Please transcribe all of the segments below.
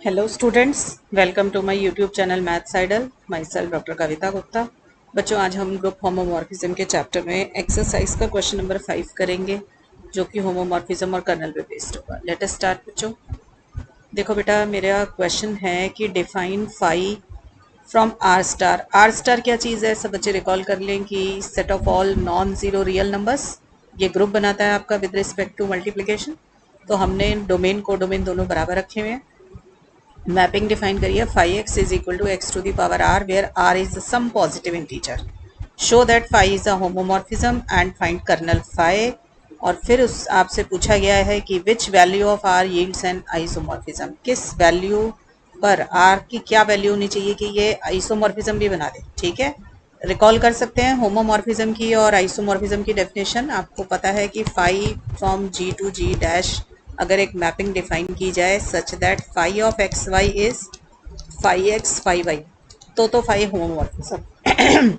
Hello students, welcome to my YouTube channel maths idol. Myself doctor Kavita Gupta. बच्चों, आज हम group homomorphism के chapter में एक्सरसाइज का क्वेश्चन नंबर 5 करेंगे, जो कि होमोमॉर्फिज्म और कर्नल पे बेस्ड होगा। लेट अस स्टार्ट बच्चों। देखो बेटा, मेरा क्वेश्चन है कि define phi from R star. R star क्या चीज़ है? सब बच्चे रिकॉल कर लें कि set of all non zero real numbers. ये ग्रुप बनाता है आपका विद रिस्पेक्ट टू मल्टीप्लिकेशन। तो हमने डोमेन को डोमेन दोनों बराबर रखे हुए हैं। मैपिंग डिफाइन करिए, 5x is equal to x to the power r where r is some positive integer. Show that phi is a homomorphism and find kernel phi. और फिर उस आपसे पूछा गया है कि which value of r yields an isomorphism. किस value पर r की क्या वैल्यू होनी चाहिए कि ये आइसोमॉर्फिज्म भी बना दे। ठीक है, रिकॉल कर सकते हैं होमोमॉर्फिज्म की और आइसोमॉर्फिज्म की डेफिनेशन। आपको पता है कि phi from G to G dash अगर एक मैपिंग डिफाइन की जाए such that phi of x y is phi x phi y, तो फाई होमोमॉर्फिज्म।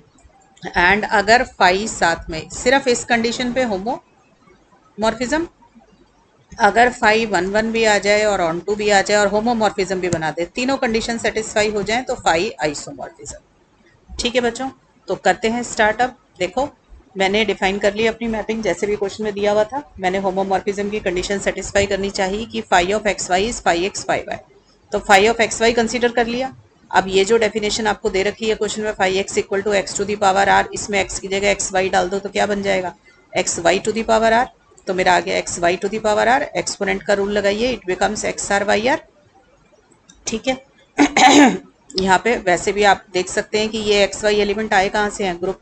एंड अगर फाई साथ में सिर्फ इस कंडीशन पे होमोमॉर्फिज्म, अगर फाई 1 1 भी आ जाए और ऑन टू भी आ जाए और होमोमॉर्फिज्म भी बना दे, तीनों कंडीशन सेटिस्फाई हो जाए तो फाई आइसोमॉर्फिज्म। ठीक है बच्चों, तो करते हैं स्टार्टअप। देखो, मैंने डिफाइन कर ली अपनी मैपिंग जैसे भी क्वेश्चन में दिया हुआ था। मैंने होमोमॉर्फिज्म की कंडीशन सेटिस्फाई करनी चाहिए कि phi of x y is phi x phi y. तो phi of x y consider कर लिया। अब ये जो डेफिनेशन आपको दे रखी है क्वेश्चन में, phi x equal to x to the power r, इसमें एक्स की जगह एक्स वाई डाल दो तो क्या बन जाएगा? X y to the power r. तो मेरा आ गया x y to the power r. Exponent का रूल लगाइए, it becomes x r y r. ठीक है। यहाँ पे वैसे भी आप देख सकते हैं कि ये एक्स वाई एलिमेंट आए कहाँ से हैं? ग्रुप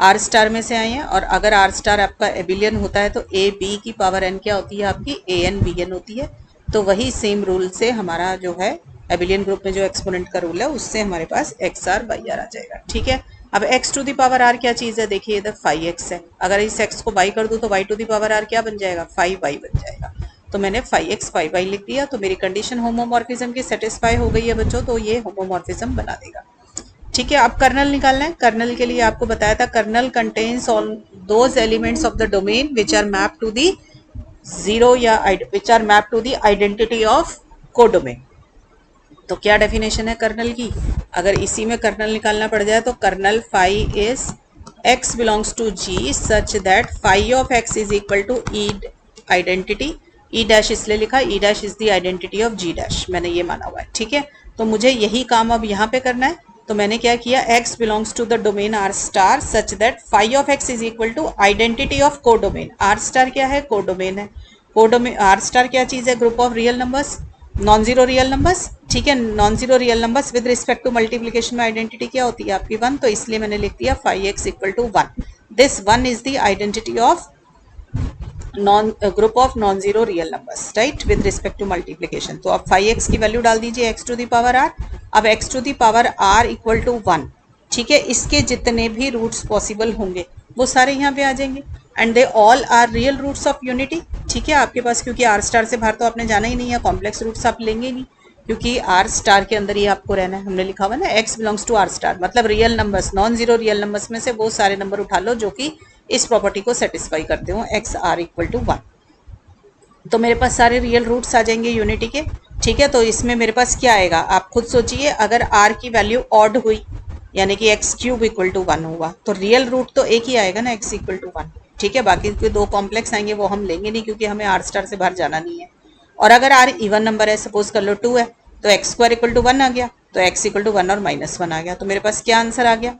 आर स्टार में से आए हैं। और अगर आर स्टार आपका एबिलियन होता है तो ए बी की पावर एन क्या होती है आपकी? ए एन बी एन होती है। तो वही सेम रूल से हमारा जो है एबिलियन ग्रुप में जो एक्सपोनेंट का रूल है उससे हमारे पास एक्स आर वाई आर आ जाएगा। ठीक है। अब x to the power r क्या चीज़ है? देखिए, इधर फाइव एक्स है। अगर इस एक्स को वाई कर दूँ तो y to the power r क्या बन जाएगा? फाइव वाई बन जाएगा। तो मैंने 5x 5y लिख दिया, तो मेरी कंडीशन होमोमॉर्फिज्म की सेटिस्फाई हो गई है बच्चों, तो ये होमोमॉर्फिज्म बना देगा। ठीक है। अब कर्नल निकालना है। कर्नल के लिए आपको बताया था, kernel contains all those elements of the domain which are map to the zero या which are map to the identity of codomain. तो क्या डेफिनेशन है कर्नल की? अगर इसी में कर्नल निकालना पड़ जाए तो kernel phi is x belongs to g such that phi of x is equal to e identity. E dash इसलिए लिखा, e dash is the identity of g dash, मैंने ये माना हुआ है। ठीक है, तो मुझे यही काम अब यहाँ पे करना है। तो मैंने क्या किया, x belongs to the domain r star such that phi of x is equal to identity of codomain. r star क्या है? कोडोमेन है। कोडोमेन r स्टार क्या चीज है? Group of real numbers, non zero real numbers. ठीक है, non zero real numbers with respect to multiplication में identity क्या होती है आपकी? 1। तो इसलिए मैंने लिख दिया five x equal to 1। This 1 is the identity of non group of non zero real numbers, right, with respect to multiplication. तो अब 5x की वैल्यू डाल दीजिए, x to the power r। अब x to the power r equal to 1। ठीक है, इसके जितने भी रूट्स पॉसिबल होंगे वो सारे यहाँ पे आ जाएंगे and they all are real roots of unity. ठीक है, आपके पास क्योंकि आर स्टार से बाहर तो आपने जाना ही नहीं है, कॉम्प्लेक्स रूट्स आप लेंगे ही नहीं, क्योंकि आर स्टार के अंदर ही आपको रहना है। हमने लिखा हुआ ना, x belongs to R star, मतलब real numbers, non zero real numbers में से वो सारे नंबर उठा लो जो कि इस प्रॉपर्टी को सेटिस्फाई करते हो, एक्स आर इक्वल टू 1। तो मेरे पास सारे रियल रूट्स आ जाएंगे यूनिटी के। ठीक है, तो इसमें मेरे पास क्या आएगा आप खुद सोचिए। अगर r की वैल्यू ऑड हुई यानी कि एक्स क्यूब इक्वल टू 1 हुआ तो रियल रूट तो एक ही आएगा ना, x इक्वल टू 1। ठीक है, बाकी के दो कॉम्प्लेक्स आएंगे वो हम लेंगे नहीं क्योंकि हमें आर स्टार से बाहर जाना नहीं है। और अगर r इवन नंबर है, सपोज कर लो 2 है, तो एक्स स्क्वायर इक्वल टू 1 आ गया, तो x इक्वल टू 1 और -1 आ गया। तो मेरे पास क्या आंसर आ गया?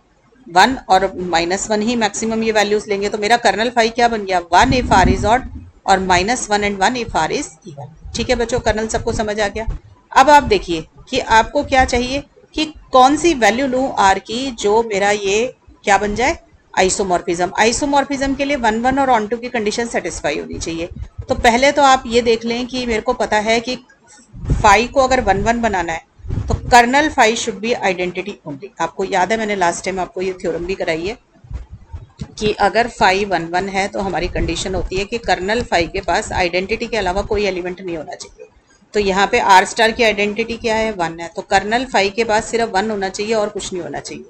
1 और -1 ही मैक्सिमम ये वैल्यूज लेंगे। तो मेरा कर्नल फाई क्या बन गया? 1 इफ r इज ऑड और -1 and 1 if r is even. ठीक है बच्चों, कर्नल सबको समझ आ गया। अब आप देखिए कि आपको क्या चाहिए कि कौन सी वैल्यू लूं r की जो मेरा ये क्या बन जाए? आइसोमॉर्फिज्म। आइसोमॉर्फिज्म के लिए 1 1 और ऑन टू की कंडीशन सेटिस्फाई होनी चाहिए। तो पहले तो आप ये देख लें कि मेरे को पता है कि फाई को अगर 1 1 बनाना है तो kernel phi should be identity only. आपको याद है मैंने लास्ट टाइम आपको ये थ्योरम भी कराई है कि अगर फाई 1 1 है तो हमारी कंडीशन होती है कि कर्नल फाई के पास आइडेंटिटी के अलावा कोई एलिमेंट नहीं होना चाहिए। तो यहाँ पे आर स्टार की आइडेंटिटी क्या है? 1 है, तो कर्नल फाई के पास सिर्फ 1 होना चाहिए और कुछ नहीं होना चाहिए।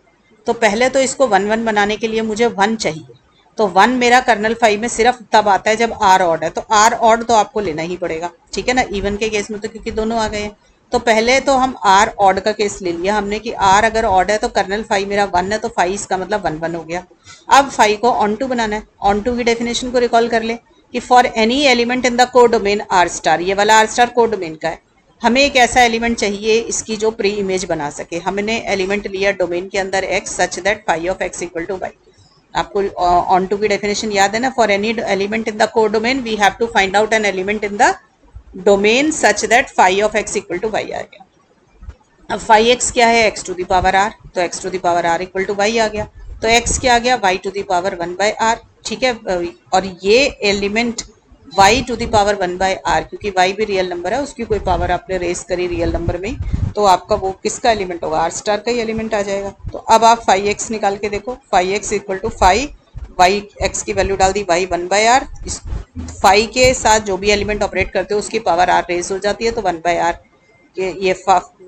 तो पहले तो इसको 1 1 बनाने के लिए मुझे 1 चाहिए। तो 1 मेरा कर्नल फाई में सिर्फ तब आता है जब आर ऑड है, तो आर ऑड तो आपको लेना ही पड़ेगा। ठीक है ना, इवन के केस में तो क्योंकि दोनों आ गए हैं। तो पहले तो हम आर ऑड का केस ले लिया हमने कि आर अगर ऑड है तो कर्नल फाइव मेरा 1 है, तो फाइव इसका मतलब 1 1 हो गया। अब फाइव को ऑन टू बनाना है। ऑन टू की डेफिनेशन को रिकॉल कर ले कि for any element in the codomain R star, ये वाला आर स्टार कोडोमेन का है। हमें एक ऐसा एलिमेंट चाहिए इसकी जो प्री इमेज बना सके। हमने एलिमेंट लिया डोमेन के अंदर x such that phi of x equal to y. आपको ऑन टू की डेफिनेशन याद है ना, for any element in the codomain we have to find out an element in the domain such that phi of x equal to y आ गया। अब phi x क्या है, x to the power r, तो x to the power r equal to y आ गया। तो x क्या आ गया, y to the power 1 by r. ठीक है, और ये element y to the power 1 by r, क्योंकि y भी रियल नंबर है, उसकी कोई पावर आपने रेस करी रियल नंबर में, तो आपका वो किसका एलिमेंट होगा, आर स्टार का ही एलिमेंट आ जाएगा। तो अब आप 5x निकाल के देखो, 5x equal to 5, y x की वैल्यू डाल दी y 1 बाय आर, इस 5 के साथ जो भी एलिमेंट ऑपरेट करते हो उसकी पावर r रेस हो जाती है, तो 1 बाय आर ये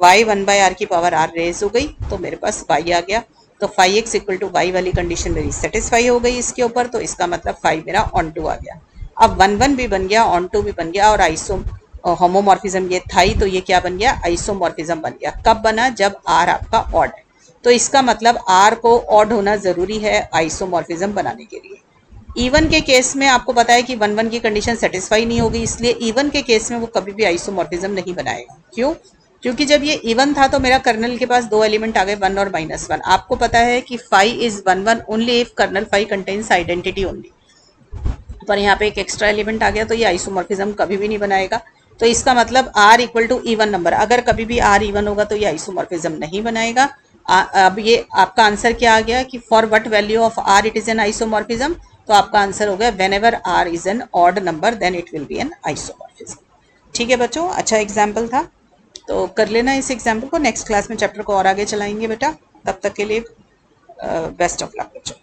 y 1 बाय आर की पावर r रेस हो गई, तो मेरे पास y आ गया। तो 5x इक्वल टू वाई वाली कंडीशन मेरी सेटिस्फाई हो गई इसके ऊपर, तो इसका मतलब 5 मेरा ऑन टू आ गया। अब 1 1 भी बन गया, ऑन टू भी बन गया, और आइसो होमोमॉर्फिज्म ये था ही, तो ये क्या बन गया, आइसोमॉर्फिज्म बन गया। कब बना, जब आर आपका ऑड है। तो इसका मतलब आर को ऑड होना जरूरी है आइसोमॉर्फिज्म बनाने के लिए। इवन के केस में आपको पता है कि 1 1 की कंडीशन सेटिस्फाई नहीं होगी, इसलिए इवन के केस में वो कभी भी आइसोमॉर्फिज्म नहीं बनाएगा। क्यों, क्योंकि जब ये इवन था तो मेरा कर्नल के पास दो एलिमेंट आ गए, 1 और -1। आपको पता है कि 5 is 1 1 only if kernel 5 contains identity only, पर यहाँ पे एक एक्स्ट्रा एलिमेंट आ गया, तो ये आइसोमॉर्फिज्म कभी भी नहीं बनाएगा। तो इसका मतलब r equal to even number, अगर कभी भी r इवन होगा तो ये आइसोमॉर्फिज्म नहीं बनाएगा। अब ये आपका आंसर क्या आ गया कि for what value of r it is an isomorphism, तो आपका आंसर हो गया whenever r is an odd number then it will be an isomorphism. ठीक है बच्चों, अच्छा एग्जाम्पल था, तो कर लेना इस एग्जाम्पल को। नेक्स्ट क्लास में चैप्टर को और आगे चलाएंगे बेटा, तब तक के लिए बेस्ट ऑफ लक बच्चों।